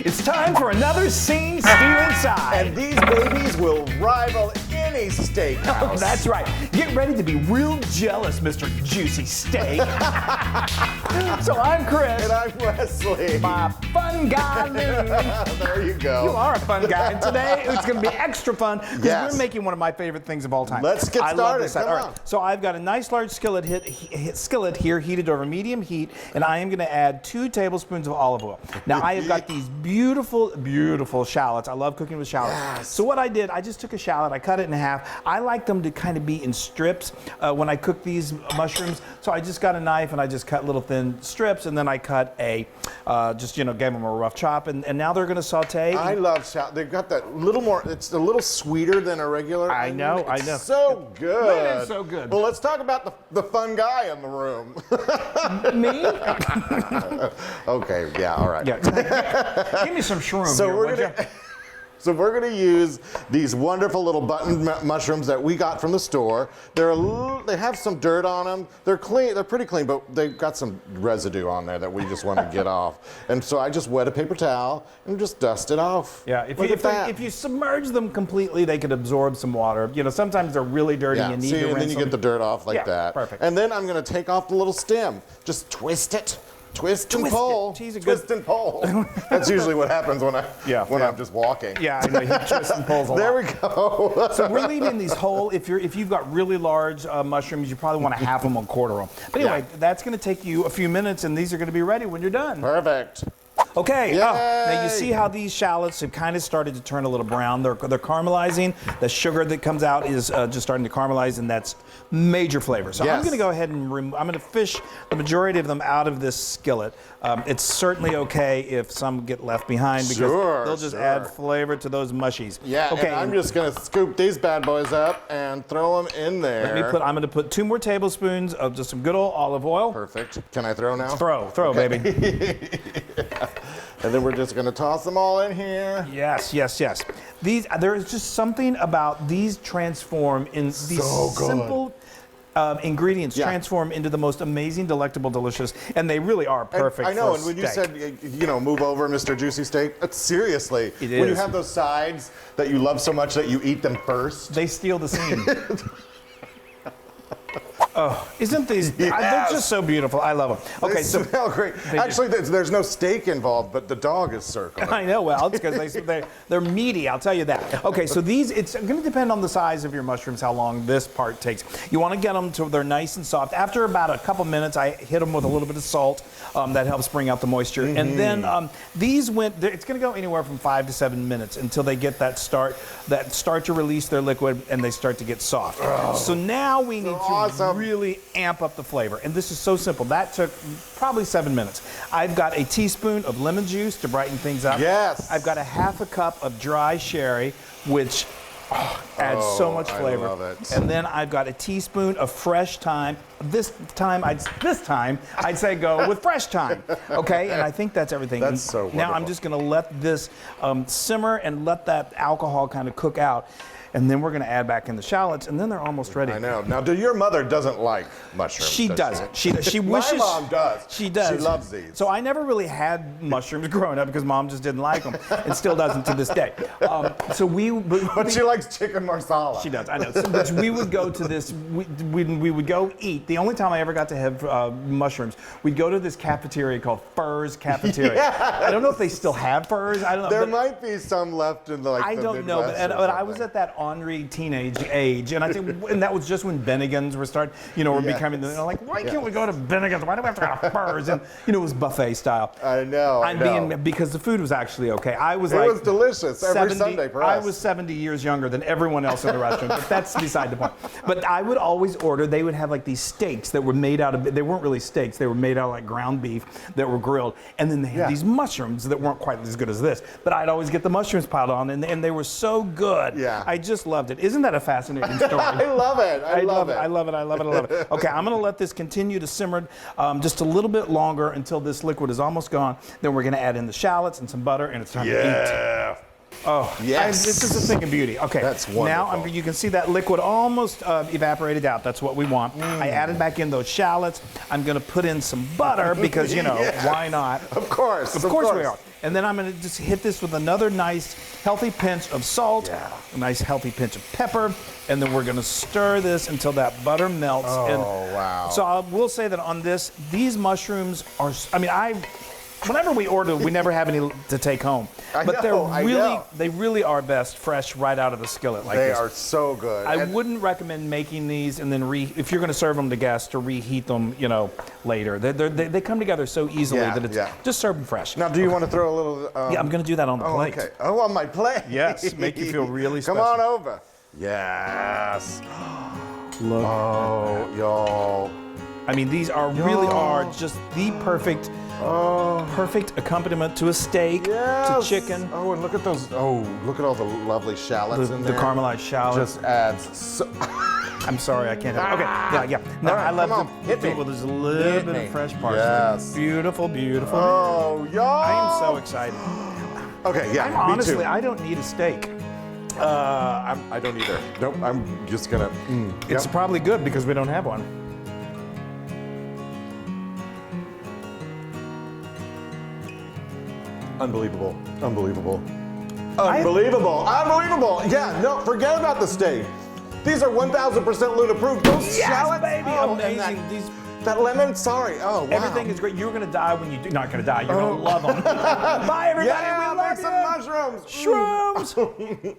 It's time for another scene stew inside. And these babies will rival any steakhouse. That's right. Get ready to be real jealous, Mr. Juicy Steak. So I'm Chris. And I'm Wesley. My fun guy, Lou. There you go. You are a fun guy. And today it's going to be extra fun because Yes. we're making one of my favorite things of all time. Let's get I love started. this. Come All on. right. So I've got a nice large skillet here heated over medium heat, and I am going to add 2 tablespoons of olive oil. Now I have got these beautiful, beautiful shallots. I love cooking with shallots. Yes. So what I did, I just took a shallot, I cut it in half. I like them to kind of be in strips when I cook these mushrooms. So I just got a knife and I just cut little thin strips, and then I cut gave them a rough chop, and now they're going to saute. I love shallot. They've got that little more, it's a little sweeter than a regular I onion. know, I It's know. so good. It is so good. Well, let's talk about the fun guy in the room. Me? Okay, yeah, all right. Yeah. Give me some shroom So here, we're would gonna ya? so we're gonna use these wonderful little button mushrooms that we got from the store. They have some dirt on them. They're clean. They're pretty clean, but they've got some residue on there that we just want to get off. And so I just wet a paper towel and just dust it off. Yeah, if you submerge them completely, they could absorb some water. You know, sometimes they're really dirty Yeah, and you need see, to and rinse then you them. get the dirt off like Yeah, that. perfect. And then I'm gonna take off the little stem. Just twist it. Twist and Twist pull. it. She's a Twist good- and pull. That's usually what happens when I'm just walking. Yeah, I know, he twists and pulls a There lot. we go. So we're leaving these whole. If you've got really large mushrooms, you probably want to half them or quarter them. But anyway, Yeah. that's going to take you a few minutes, and these are going to be ready when you're done. Perfect. Okay. Yay. Now you see how these shallots have kind of started to turn a little brown. They're caramelizing. The sugar that comes out is just starting to caramelize, and that's major flavor. So I'm Yes. going to go ahead and I'm going to fish the majority of them out of this skillet. It's certainly okay if some get left behind because Sure, they'll just sure. add flavor to those mushies. Yeah, Okay. and I'm just gonna scoop these bad boys up and throw them in there. I'm going to put 2 more tablespoons of just some good old olive oil. Perfect. Can I throw now? Throw, baby. And then we're just gonna toss them all in here. Yes. There is just something about these transform in these So good. simple ingredients Yeah. transform into the most amazing, delectable, delicious, and they really are perfect. I know, for a and when you steak. said, move over, Mr. Juicy Steak, seriously, It when you is. have those sides that you love so much that you eat them first. They steal the scene. Oh, isn't these? They're Yes. just so beautiful. I love them. Okay, They so smell great. Actually, there's no steak involved, but the dog is circling. I know. Well, it's because they're meaty. I'll tell you that. Okay, so it's going to depend on the size of your mushrooms how long this part takes. You want to get them to they're nice and soft. After about a couple minutes, I hit them with a little bit of salt. That helps bring out the moisture. And then it's going to go anywhere from 5 to 7 minutes until they get that start to release their liquid and they start to get soft. So now we need to awesome. really amp up the flavor. And this is so simple. That took probably 7 minutes. I've got a teaspoon of lemon juice to brighten things up. Yes. I've got a half a cup of dry sherry, which adds so much I flavor. love it. And then I've got a teaspoon of fresh thyme. This time I'd say go with fresh thyme. Okay, and I think that's everything. That's so Now I'm wonderful. just going to let this simmer and let that alcohol kind of cook out. And then we're going to add back in the shallots, and then they're almost ready. I know. Now, your mother doesn't like mushrooms? She does doesn't. She wishes. My mom does. She does. She loves these. So I never really had mushrooms growing up because mom just didn't like them, and still doesn't to this day. But she likes chicken marsala. She does. I know. So, but we would go to this. We would go eat. The only time I ever got to have mushrooms, we'd go to this cafeteria called Furs Cafeteria. Yes. I don't know if they still have Furs. I don't know. There but might be some left in the I the don't know, Midwest but or I was something. at that ornery teenage age, and I think, and that was just when Bennigan's were Yes. becoming. They're like, why can't we go to Bennigan's? Why do we have to go to Furs? And it was buffet style. I know. Because the food was actually okay. I was It like, was delicious every Sunday for I us. was 70 years younger than everyone else in the restaurant, but that's beside the point. But I would always order. They would have like these steaks that were made out of. They weren't really steaks. They were made out of like ground beef that were grilled, and then they had these mushrooms that weren't quite as good as this. But I'd always get the mushrooms piled on, and they were so good. Yeah. I just loved it. Isn't that a fascinating story? I love it. I love it. I love it. I love it. I love it. Okay, I'm going to let this continue to simmer just a little bit longer until this liquid is almost gone. Then we're going to add in the shallots and some butter, and it's time to eat. Yeah. Oh, Yes. This is a thing of beauty. Okay, That's now wonderful. you can see that liquid almost evaporated out. That's what we want. I added back in those shallots. I'm going to put in some butter because, you know, Yes. why not? Of course. Of course we are. And then I'm going to just hit this with another nice, healthy pinch of salt, a nice, healthy pinch of pepper, and then we're going to stir this until that butter melts. Oh, wow. So I will say that on this, these mushrooms are, whenever we order, we never have any to take home. But they really are best fresh right out of the skillet like They this. are so good. I wouldn't recommend making these and then if you're going to serve them to guests, to reheat them, you know, later. They come together so easily that it's just serve them fresh. Now, do you want to throw a little? Yeah, I'm going to do that on the plate. Okay. Oh, on my plate. Yes, make you feel really Come special. on over. Yes. Look. Oh, y'all. I mean, these really are just the perfect accompaniment to a steak, to chicken. Oh, and look at those. Oh, look at all the lovely shallots in The there. caramelized shallots. Just adds. So I'm sorry, I can't have it. Okay, yeah. No, All right, I love come to on, hit do me. it with just a little Hit bit me. of fresh parsley. Yes. Beautiful, beautiful. Oh, y'all. I am so excited. Okay, yeah. Honestly, me too. I don't need a steak. I don't either. Nope. I'm just gonna. It's probably good because we don't have one. Unbelievable. Unbelievable. Unbelievable. Unbelievable. Yeah, no, forget about the steak. These are 1,000% Luna approved. Those Yes, shallots, baby, oh, and amazing. that lemon, sorry. Oh, wow. Everything is great. You're going to die when you do. Not going to die. You're going to love them. Bye, everybody. Yeah, We make love some you. mushrooms. Shrooms.